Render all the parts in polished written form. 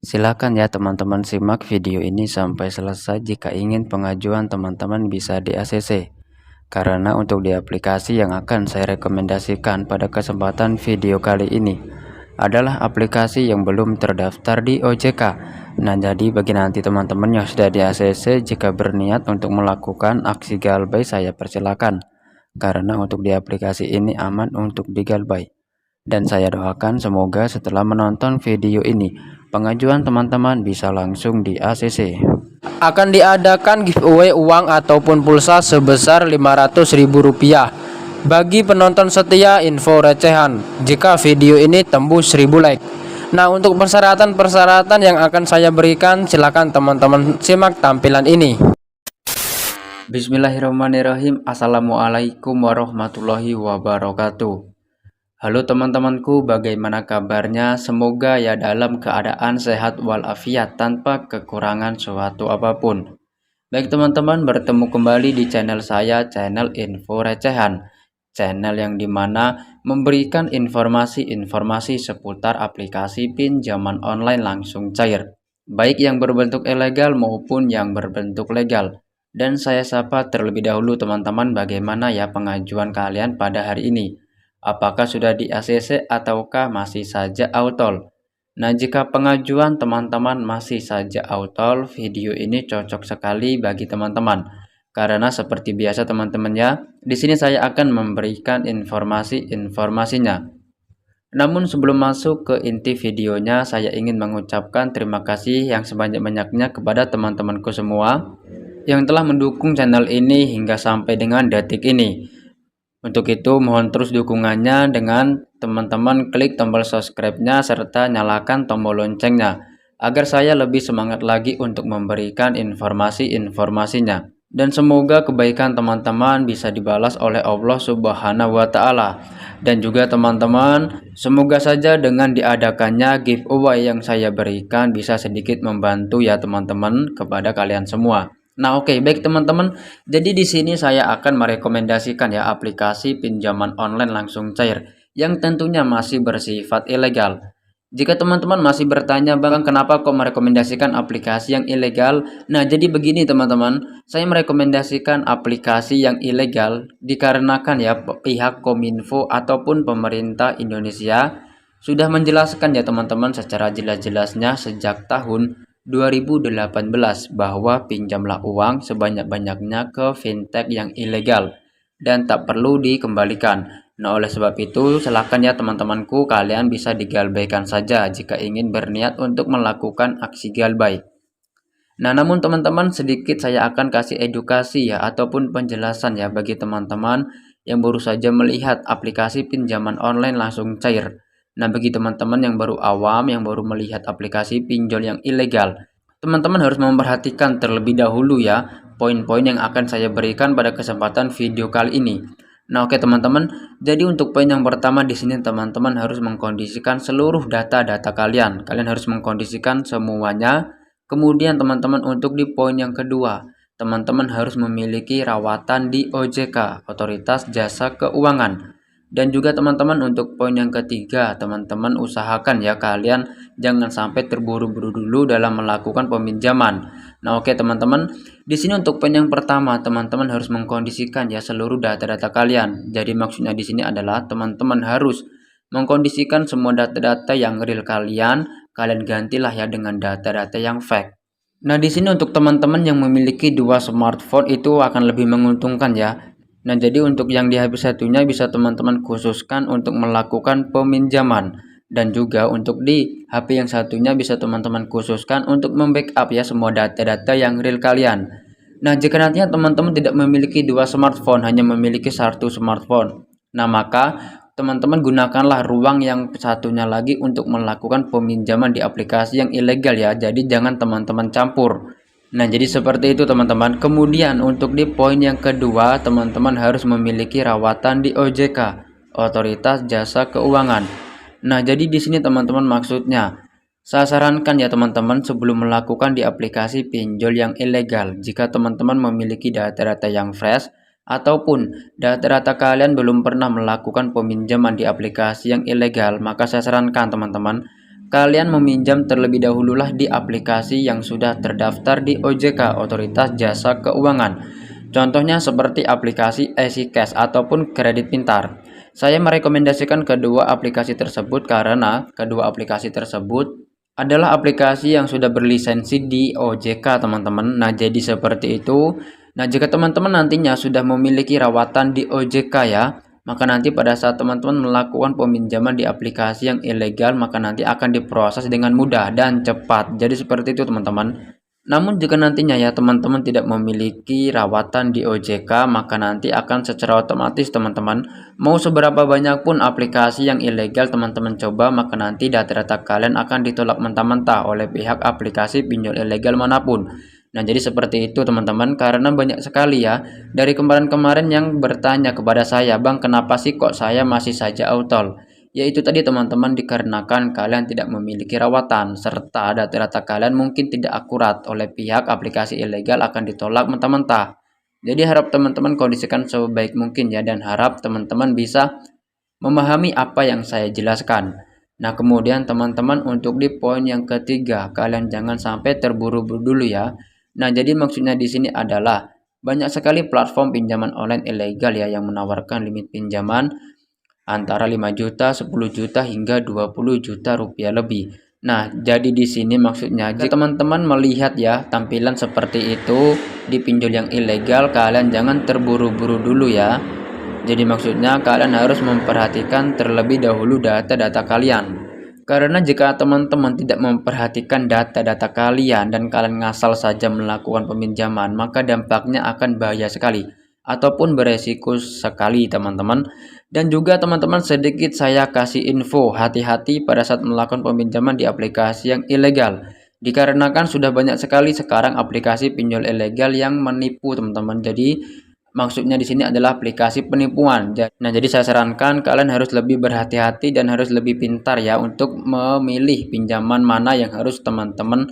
Silakan ya teman-teman simak video ini sampai selesai jika ingin pengajuan teman-teman bisa di ACC. Karena untuk di aplikasi yang akan saya rekomendasikan pada kesempatan video kali ini adalah aplikasi yang belum terdaftar di OJK. Nah, jadi bagi nanti teman-teman yang sudah di ACC, jika berniat untuk melakukan aksi galbay, saya persilakan. Karena untuk di aplikasi ini aman untuk digalbay. Dan saya doakan semoga setelah menonton video ini, pengajuan teman-teman bisa langsung di ACC. Akan diadakan giveaway uang ataupun pulsa sebesar Rp500.000 bagi penonton setia info recehan jika video ini tembus 1000 like. Nah, untuk persyaratan-persyaratan yang akan saya berikan, silakan teman-teman simak tampilan ini. Bismillahirrahmanirrahim. Assalamualaikum warahmatullahi wabarakatuh. Halo teman-temanku, bagaimana kabarnya? Semoga ya dalam keadaan sehat walafiat tanpa kekurangan suatu apapun. Baik teman-teman, bertemu kembali di channel saya, channel Info Recehan. Channel yang dimana memberikan informasi-informasi seputar aplikasi pinjaman online langsung cair, baik yang berbentuk ilegal maupun yang berbentuk legal. Dan saya sapa terlebih dahulu teman-teman, bagaimana ya pengajuan kalian pada hari ini? Apakah sudah di ACC ataukah masih saja autol? Nah, jika pengajuan teman-teman masih saja autol, video ini cocok sekali bagi teman-teman. Karena seperti biasa teman-teman ya, di sini saya akan memberikan informasinya. Namun sebelum masuk ke inti videonya, saya ingin mengucapkan terima kasih yang sebanyak-banyaknya kepada teman-temanku semua yang telah mendukung channel ini hingga sampai dengan detik ini. Untuk itu mohon terus dukungannya dengan teman-teman klik tombol subscribe-nya serta nyalakan tombol loncengnya agar saya lebih semangat lagi untuk memberikan informasinya. Dan semoga kebaikan teman-teman bisa dibalas oleh Allah Subhanahu wa Ta'ala. Dan juga teman-teman, semoga saja dengan diadakannya giveaway yang saya berikan bisa sedikit membantu ya teman-teman kepada kalian semua. Nah, oke, baik teman-teman. Jadi di sini saya akan merekomendasikan ya aplikasi pinjaman online langsung cair yang tentunya masih bersifat ilegal. Jika teman-teman masih bertanya, "Bang, kenapa kok merekomendasikan aplikasi yang ilegal?" Nah, jadi begini teman-teman, saya merekomendasikan aplikasi yang ilegal dikarenakan ya pihak Kominfo ataupun pemerintah Indonesia sudah menjelaskan ya teman-teman secara jelas-jelasnya sejak tahun 2018 bahwa pinjamlah uang sebanyak-banyaknya ke fintech yang ilegal dan tak perlu dikembalikan. Nah, oleh sebab itu silakan ya teman-temanku, kalian bisa digalbaikan saja jika ingin berniat untuk melakukan aksi galbay. Nah, namun teman-teman, sedikit saya akan kasih edukasi ya ataupun penjelasan ya bagi teman-teman yang baru saja melihat aplikasi pinjaman online langsung cair. Nah, bagi teman-teman yang baru awam, yang baru melihat aplikasi pinjol yang ilegal, teman-teman harus memperhatikan terlebih dahulu ya poin-poin yang akan saya berikan pada kesempatan video kali ini. Nah, oke teman-teman, jadi untuk poin yang pertama di sini teman-teman harus mengkondisikan seluruh data-data kalian. Kalian harus mengkondisikan semuanya. Kemudian teman-teman untuk di poin yang kedua, teman-teman harus memiliki rawatan di OJK, Otoritas Jasa Keuangan. Dan juga teman-teman untuk poin yang ketiga, teman-teman usahakan ya kalian jangan sampai terburu-buru dulu dalam melakukan peminjaman. Nah, oke teman-teman, di sini untuk poin yang pertama, teman-teman harus mengkondisikan ya seluruh data-data kalian. Jadi maksudnya di sini adalah teman-teman harus mengkondisikan semua data-data yang real kalian gantilah ya dengan data-data yang fake. Nah, di sini untuk teman-teman yang memiliki dua smartphone itu akan lebih menguntungkan ya. Nah, jadi untuk yang di HP satunya bisa teman-teman khususkan untuk melakukan peminjaman. Dan juga untuk di HP yang satunya bisa teman-teman khususkan untuk membackup ya semua data-data yang real kalian. Nah, jika nantinya teman-teman tidak memiliki dua smartphone, hanya memiliki satu smartphone, nah maka teman-teman gunakanlah ruang yang satunya lagi untuk melakukan peminjaman di aplikasi yang ilegal ya. Jadi jangan teman-teman campur. Nah, jadi seperti itu teman-teman. Kemudian untuk di poin yang kedua, teman-teman harus memiliki rawatan di OJK, Otoritas Jasa Keuangan. Nah, jadi di sini teman-teman maksudnya saya sarankan ya teman-teman sebelum melakukan di aplikasi pinjol yang ilegal, jika teman-teman memiliki data-data yang fresh ataupun data-data kalian belum pernah melakukan peminjaman di aplikasi yang ilegal, maka saya sarankan teman-teman kalian meminjam terlebih dahululah di aplikasi yang sudah terdaftar di OJK, Otoritas Jasa Keuangan. Contohnya seperti aplikasi EasyCash ataupun Kredit Pintar. Saya merekomendasikan kedua aplikasi tersebut karena kedua aplikasi tersebut adalah aplikasi yang sudah berlisensi di OJK, teman-teman. Nah, jadi seperti itu. Nah, jika teman-teman nantinya sudah memiliki rawatan di OJK ya, maka nanti pada saat teman-teman melakukan peminjaman di aplikasi yang ilegal, maka nanti akan diproses dengan mudah dan cepat. Jadi seperti itu, teman-teman. Namun jika nantinya ya teman-teman tidak memiliki rawatan di OJK, maka nanti akan secara otomatis teman-teman mau seberapa banyak pun aplikasi yang ilegal teman-teman coba, maka nanti data-data kalian akan ditolak mentah-mentah oleh pihak aplikasi pinjol ilegal manapun. Nah, jadi seperti itu teman-teman, karena banyak sekali ya dari kemarin-kemarin yang bertanya kepada saya, "Bang, kenapa sih kok saya masih saja autol?" Yaitu tadi teman-teman, dikarenakan kalian tidak memiliki rawatan serta data-data kalian mungkin tidak akurat oleh pihak aplikasi ilegal akan ditolak mentah-mentah. Jadi harap teman-teman kondisikan sebaik mungkin ya, dan harap teman-teman bisa memahami apa yang saya jelaskan. Nah, kemudian teman-teman untuk di poin yang ketiga, kalian jangan sampai terburu-buru dulu ya. Nah, jadi maksudnya di sini adalah banyak sekali platform pinjaman online ilegal ya yang menawarkan limit pinjaman antara 5 juta, 10 juta hingga 20 juta rupiah lebih. Nah, jadi di sini maksudnya jika teman-teman melihat ya tampilan seperti itu di pinjol yang ilegal, kalian jangan terburu-buru dulu ya. Jadi maksudnya kalian harus memperhatikan terlebih dahulu data-data kalian. Karena jika teman-teman tidak memperhatikan data-data kalian dan kalian ngasal saja melakukan peminjaman, maka dampaknya akan bahaya sekali ataupun beresiko sekali, teman-teman. Dan juga teman-teman sedikit saya kasih info, hati-hati pada saat melakukan peminjaman di aplikasi yang ilegal. Dikarenakan sudah banyak sekali sekarang aplikasi pinjol ilegal yang menipu, teman-teman. Jadi maksudnya di sini adalah aplikasi penipuan. Nah, jadi saya sarankan kalian harus lebih berhati-hati dan harus lebih pintar ya untuk memilih pinjaman mana yang harus teman-teman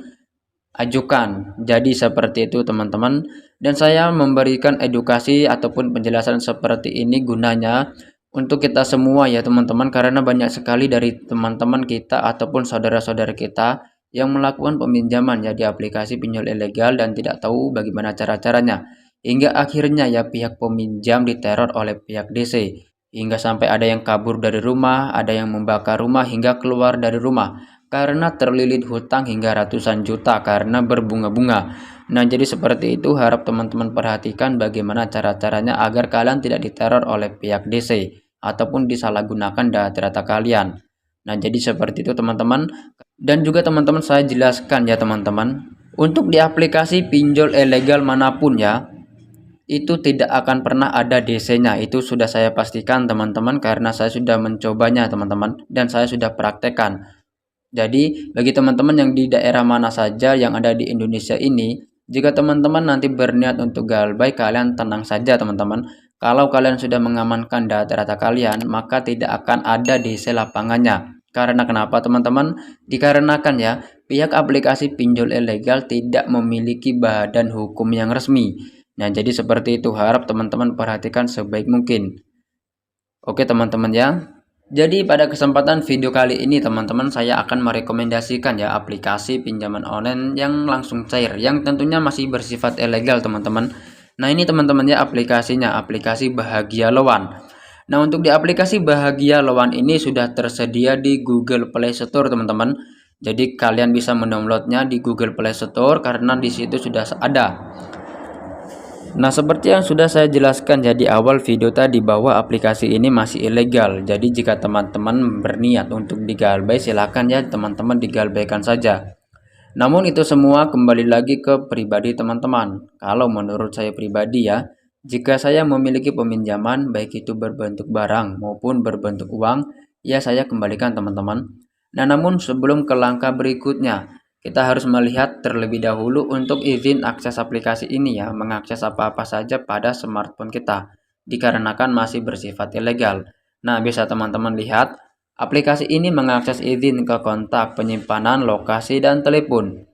ajukan. Jadi seperti itu, teman-teman. Dan saya memberikan edukasi ataupun penjelasan seperti ini gunanya untuk kita semua ya, teman-teman, karena banyak sekali dari teman-teman kita ataupun saudara-saudara kita yang melakukan peminjaman ya di aplikasi pinjol ilegal dan tidak tahu bagaimana cara-caranya. Hingga akhirnya ya pihak peminjam diteror oleh pihak DC. Hingga sampai ada yang kabur dari rumah, ada yang membakar rumah hingga keluar dari rumah karena terlilit hutang hingga ratusan juta karena berbunga-bunga. Nah, jadi seperti itu, harap teman-teman perhatikan bagaimana cara-caranya agar kalian tidak diteror oleh pihak DC ataupun disalahgunakan data-data kalian. Nah, jadi seperti itu, teman-teman. Dan juga teman-teman saya jelaskan ya, teman-teman, untuk di aplikasi pinjol ilegal manapun ya, itu tidak akan pernah ada DC-nya. Itu sudah saya pastikan, teman-teman, karena saya sudah mencobanya, teman-teman, dan saya sudah praktekkan. Jadi bagi teman-teman yang di daerah mana saja yang ada di Indonesia ini, jika teman-teman nanti berniat untuk galbay, kalian tenang saja, teman-teman. Kalau kalian sudah mengamankan data-data kalian, maka tidak akan ada DC lapangannya. Karena kenapa, teman-teman? Dikarenakan ya pihak aplikasi pinjol ilegal tidak memiliki badan hukum yang resmi. Nah, jadi seperti itu, harap teman-teman perhatikan sebaik mungkin. Oke, teman-teman ya. Jadi pada kesempatan video kali ini, teman-teman, saya akan merekomendasikan ya aplikasi pinjaman online yang langsung cair, yang tentunya masih bersifat ilegal, teman-teman. Nah, ini teman-teman ya aplikasinya, aplikasi Bahagia Loan. Nah, untuk di aplikasi Bahagia Loan ini sudah tersedia di Google Play Store, teman-teman. Jadi kalian bisa mendownloadnya di Google Play Store karena di situ sudah ada. Nah, seperti yang sudah saya jelaskan ya di awal video tadi, bahwa aplikasi ini masih ilegal. Jadi jika teman-teman berniat untuk digalbay, silakan ya teman-teman digalbaykan saja. Namun itu semua kembali lagi ke pribadi teman-teman. Kalau menurut saya pribadi ya, jika saya memiliki peminjaman baik itu berbentuk barang maupun berbentuk uang, ya saya kembalikan, teman-teman. Nah, namun sebelum ke langkah berikutnya, kita harus melihat terlebih dahulu untuk izin akses aplikasi ini ya, mengakses apa-apa saja pada smartphone kita, dikarenakan masih bersifat ilegal. Nah, bisa teman-teman lihat, aplikasi ini mengakses izin ke kontak, penyimpanan, lokasi, dan telepon.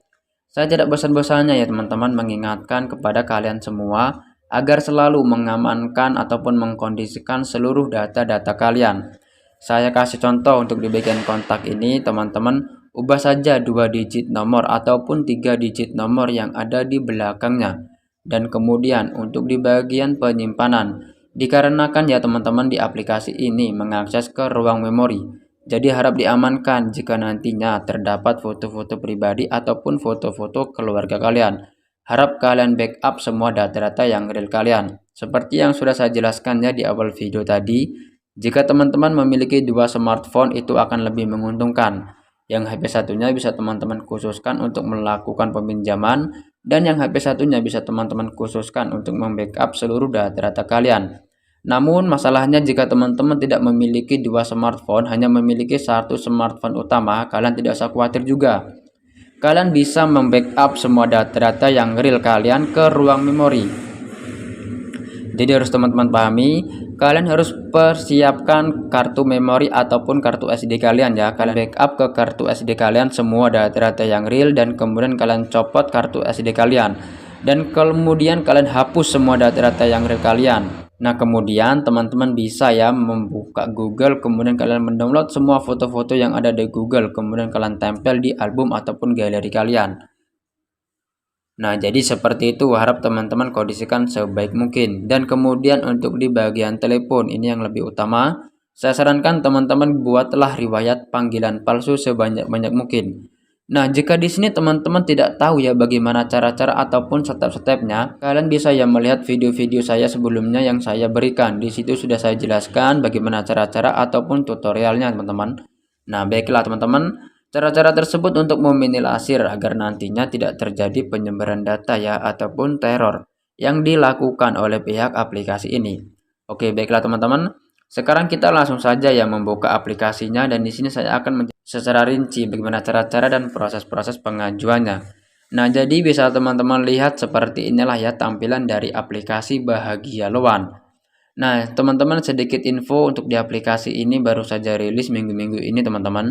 Saya tidak bosan-bosannya ya teman-teman mengingatkan kepada kalian semua agar selalu mengamankan ataupun mengkondisikan seluruh data-data kalian. Saya kasih contoh untuk di bagian kontak ini, teman-teman. ubah saja 2 digit nomor ataupun 3 digit nomor yang ada di belakangnya. Dan kemudian untuk di bagian penyimpanan, dikarenakan ya teman-teman di aplikasi ini mengakses ke ruang memori. Jadi harap diamankan jika nantinya terdapat foto-foto pribadi ataupun foto-foto keluarga kalian. Harap kalian backup semua data-data yang real kalian. Seperti yang sudah saya jelaskan ya di awal video tadi, jika teman-teman memiliki 2 smartphone itu akan lebih menguntungkan. Yang HP satunya bisa teman-teman khususkan untuk melakukan peminjaman, dan yang HP satunya bisa teman-teman khususkan untuk membackup seluruh data-data kalian. Namun masalahnya jika teman-teman tidak memiliki 2 smartphone, hanya memiliki 1 smartphone utama, kalian tidak usah khawatir juga. Kalian bisa membackup semua data-data yang real kalian ke ruang memori. Jadi harus teman-teman pahami, kalian harus persiapkan kartu memori ataupun kartu SD kalian ya. Kalian backup ke kartu SD kalian semua data-data yang real, dan kemudian kalian copot kartu SD kalian. Dan kemudian kalian hapus semua data-data yang real kalian. Nah, kemudian teman-teman bisa ya membuka Google, kemudian kalian mendownload semua foto-foto yang ada di Google, kemudian kalian tempel di album ataupun galeri kalian. Nah, jadi seperti itu, harap teman-teman kondisikan sebaik mungkin. Dan kemudian untuk di bagian telepon, ini yang lebih utama, saya sarankan teman-teman buatlah riwayat panggilan palsu sebanyak-banyak mungkin. Nah, jika di sini teman-teman tidak tahu ya bagaimana cara-cara ataupun step-stepnya, kalian bisa ya melihat video-video saya sebelumnya yang saya berikan. Di situ sudah saya jelaskan bagaimana cara-cara ataupun tutorialnya, teman-teman. Nah, baiklah teman-teman. Cara-cara tersebut untuk meminimalisir agar nantinya tidak terjadi penyebaran data ya ataupun teror yang dilakukan oleh pihak aplikasi ini. Oke, baiklah teman-teman. Sekarang kita langsung saja ya membuka aplikasinya, dan di sini saya akan menjelaskan secara rinci bagaimana cara-cara dan proses-proses pengajuannya. Nah, jadi bisa teman-teman lihat seperti inilah ya tampilan dari aplikasi Bahagia Loan. Nah, teman-teman sedikit info untuk di aplikasi ini baru saja rilis minggu-minggu ini teman-teman.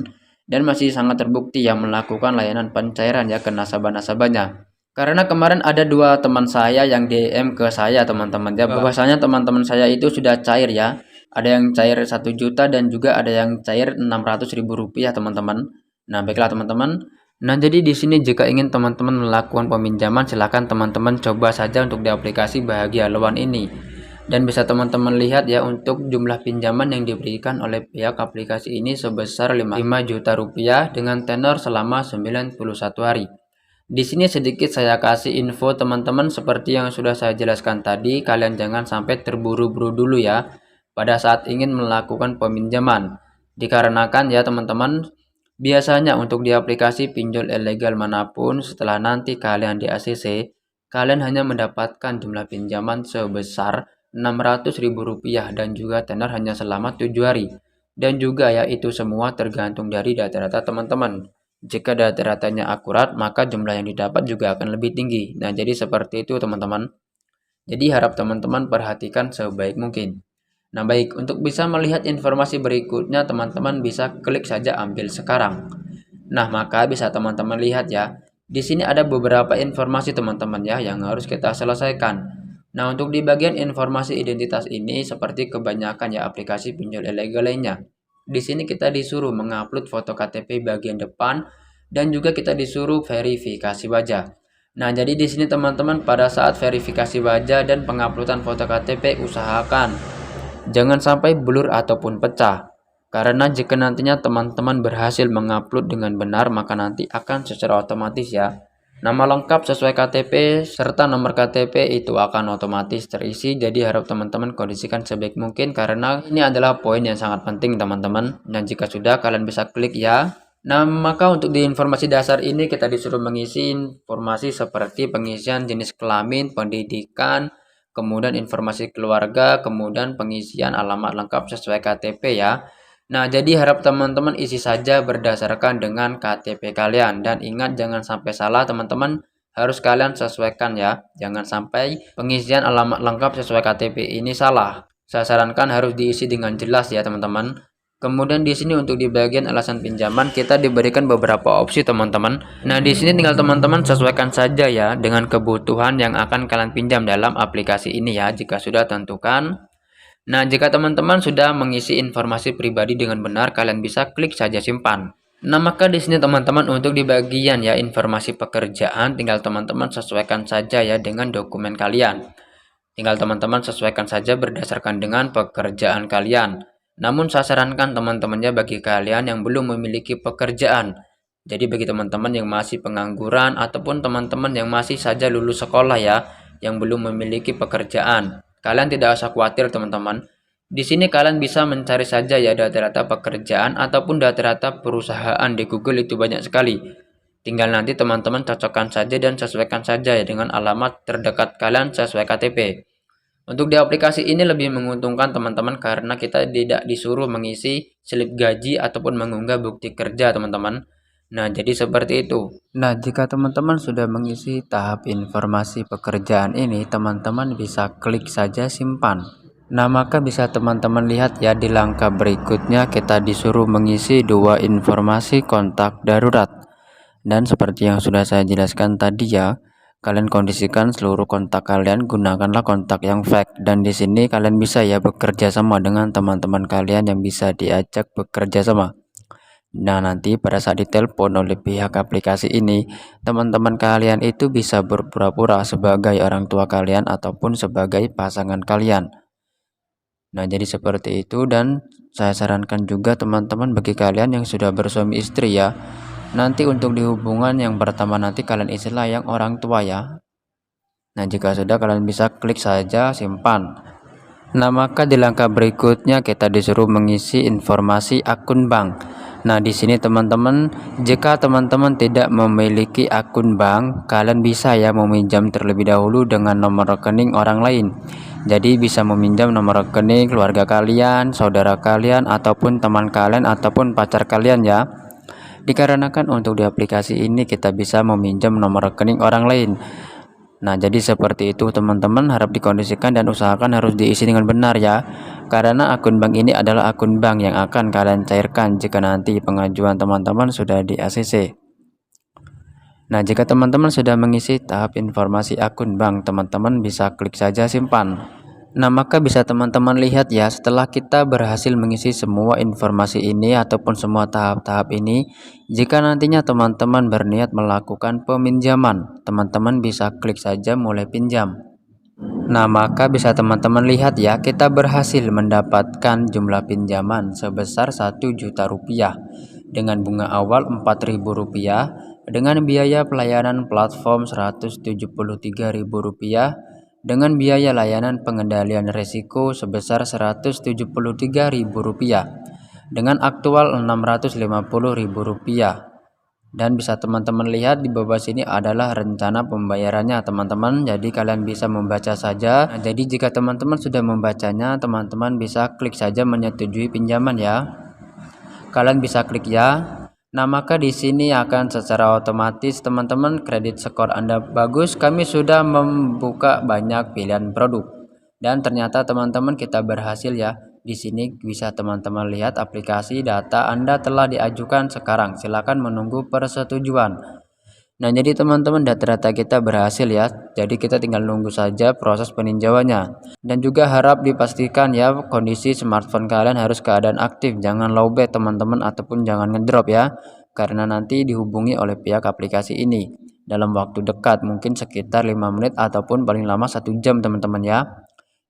Dan masih sangat terbukti yang melakukan layanan pencairan ya ke nasabah-nasabahnya. Karena kemarin ada 2 teman saya yang DM ke saya teman-teman ya, bahwasanya teman-teman saya itu sudah cair ya. Ada yang cair 1 juta dan juga ada yang cair 600.000 rupiah teman-teman. Nah, baiklah teman-teman. Nah, jadi di sini jika ingin teman-teman melakukan peminjaman, silahkan teman-teman coba saja untuk di aplikasi Bahagia Loan ini. Dan bisa teman-teman lihat ya untuk jumlah pinjaman yang diberikan oleh pihak aplikasi ini sebesar 5 juta rupiah dengan tenor selama 91 hari. Di sini sedikit saya kasih info teman-teman seperti yang sudah saya jelaskan tadi, kalian jangan sampai terburu-buru dulu ya pada saat ingin melakukan peminjaman. Dikarenakan ya teman-teman, biasanya untuk di aplikasi pinjol ilegal manapun setelah nanti kalian di ACC, kalian hanya mendapatkan jumlah pinjaman sebesar 600.000 rupiah dan juga tenor hanya selama 7 hari. Dan juga ya itu semua tergantung dari data-data teman-teman. Jika data-datanya akurat, maka jumlah yang didapat juga akan lebih tinggi. Nah, jadi seperti itu teman-teman. Jadi harap teman-teman perhatikan sebaik mungkin. Nah, baik, untuk bisa melihat informasi berikutnya teman-teman bisa klik saja ambil sekarang. Nah, maka bisa teman-teman lihat ya. Di sini ada beberapa informasi teman-teman ya yang harus kita selesaikan. Nah, untuk di bagian informasi identitas ini seperti kebanyakan ya aplikasi pinjol ilegal lainnya. Di sini kita disuruh mengupload foto KTP bagian depan dan juga kita disuruh verifikasi wajah. Nah, jadi di sini teman-teman pada saat verifikasi wajah dan penguploadan foto KTP usahakan jangan sampai blur ataupun pecah. Karena jika nantinya teman-teman berhasil mengupload dengan benar, maka nanti akan secara otomatis ya nama lengkap sesuai KTP serta nomor KTP itu akan otomatis terisi. Jadi harap teman-teman kondisikan sebaik mungkin karena ini adalah poin yang sangat penting teman-teman. Dan jika sudah, kalian bisa klik ya. Nah, maka untuk di informasi dasar ini kita disuruh mengisi informasi seperti pengisian jenis kelamin, pendidikan, kemudian informasi keluarga, kemudian pengisian alamat lengkap sesuai KTP ya. Nah, jadi harap teman-teman isi saja berdasarkan dengan KTP kalian. Dan ingat jangan sampai salah teman-teman, harus kalian sesuaikan ya. Jangan sampai pengisian alamat lengkap sesuai KTP ini salah. Saya sarankan harus diisi dengan jelas ya teman-teman. Kemudian di sini untuk di bagian alasan pinjaman kita diberikan beberapa opsi teman-teman. Nah, di sini tinggal teman-teman sesuaikan saja ya dengan kebutuhan yang akan kalian pinjam dalam aplikasi ini ya. Jika sudah tentukan. Nah, jika teman-teman sudah mengisi informasi pribadi dengan benar, kalian bisa klik saja simpan. Nah, maka di sini teman-teman untuk di bagian ya informasi pekerjaan tinggal teman-teman sesuaikan saja ya dengan dokumen kalian. Tinggal teman-teman sesuaikan saja berdasarkan dengan pekerjaan kalian. Namun saya sarankan teman-temannya bagi kalian yang belum memiliki pekerjaan. Jadi bagi teman-teman yang masih pengangguran ataupun teman-teman yang masih saja lulus sekolah ya, yang belum memiliki pekerjaan. Kalian tidak usah khawatir teman-teman. Di sini kalian bisa mencari saja ya data-data pekerjaan ataupun data-data perusahaan di Google itu banyak sekali. Tinggal nanti teman-teman cocokkan saja dan sesuaikan saja ya dengan alamat terdekat kalian sesuai KTP. Untuk di aplikasi ini lebih menguntungkan teman-teman karena kita tidak disuruh mengisi slip gaji ataupun mengunggah bukti kerja teman-teman. Nah, jadi seperti itu. Nah, jika teman-teman sudah mengisi tahap informasi pekerjaan ini, teman-teman bisa klik saja simpan. Nah, maka bisa teman-teman lihat ya di langkah berikutnya kita disuruh mengisi dua informasi kontak darurat. Dan seperti yang sudah saya jelaskan tadi ya, kalian kondisikan seluruh kontak kalian, gunakanlah kontak yang fake. Dan di sini kalian bisa ya bekerja sama dengan teman-teman kalian yang bisa diajak bekerja sama. Nah, nanti pada saat ditelepon oleh pihak aplikasi ini, teman-teman kalian itu bisa berpura-pura sebagai orang tua kalian ataupun sebagai pasangan kalian. Nah, jadi seperti itu, dan saya sarankan juga teman-teman bagi kalian yang sudah bersuami istri ya, nanti untuk di hubungan yang pertama nanti kalian isilah yang orang tua ya. Nah, jika sudah kalian bisa klik saja simpan. Nah, maka di langkah berikutnya kita disuruh mengisi informasi akun bank. Nah, di sini teman-teman, jika teman-teman tidak memiliki akun bank, kalian bisa ya meminjam terlebih dahulu dengan nomor rekening orang lain. Jadi bisa meminjam nomor rekening keluarga kalian, saudara kalian, ataupun teman kalian, ataupun pacar kalian ya. Dikarenakan untuk di aplikasi ini kita bisa meminjam nomor rekening orang lain. Nah, jadi seperti itu teman-teman, harap dikondisikan dan usahakan harus diisi dengan benar ya. Karena akun bank ini adalah akun bank yang akan kalian cairkan jika nanti pengajuan teman-teman sudah di ACC. Nah, jika teman-teman sudah mengisi tahap informasi akun bank, teman-teman bisa klik saja simpan. Nah, maka bisa teman-teman lihat ya, setelah kita berhasil mengisi semua informasi ini ataupun semua tahap-tahap ini, jika nantinya teman-teman berniat melakukan peminjaman, teman-teman bisa klik saja mulai pinjam. Nah, maka bisa teman-teman lihat ya, kita berhasil mendapatkan jumlah pinjaman sebesar 1 juta rupiah dengan bunga awal Rp4.000, dengan biaya pelayanan platform Rp173.000, dengan biaya layanan pengendalian risiko sebesar Rp173.000, dengan aktual Rp650.000. Dan bisa teman-teman lihat di bawah sini adalah rencana pembayarannya teman-teman, jadi kalian bisa membaca saja. Nah, jadi jika teman-teman sudah membacanya, teman-teman bisa klik saja menyetujui pinjaman ya. Kalian bisa klik ya. Nah, maka di sini akan secara otomatis teman-teman kredit skor Anda bagus. Kami sudah membuka banyak pilihan produk. Dan ternyata teman-teman kita berhasil ya. Di sini bisa teman-teman lihat aplikasi data Anda telah diajukan sekarang. Silakan menunggu persetujuan. Nah, jadi teman-teman data-data kita berhasil ya. Jadi kita tinggal nunggu saja proses peninjauannya. Dan juga harap dipastikan ya kondisi smartphone kalian harus keadaan aktif. Jangan lowbat teman-teman ataupun jangan ngedrop ya. Karena nanti dihubungi oleh pihak aplikasi ini dalam waktu dekat, mungkin sekitar 5 menit ataupun paling lama 1 jam teman-teman ya.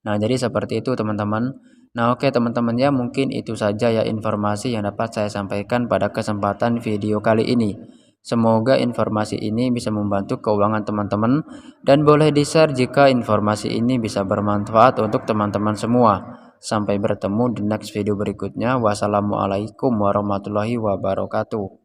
Nah, jadi seperti itu teman-teman. Nah, oke teman-teman ya, mungkin itu saja ya informasi yang dapat saya sampaikan pada kesempatan video kali ini. Semoga informasi ini bisa membantu keuangan teman-teman dan boleh di-share jika informasi ini bisa bermanfaat untuk teman-teman semua. Sampai bertemu di next video berikutnya. Wassalamualaikum warahmatullahi wabarakatuh.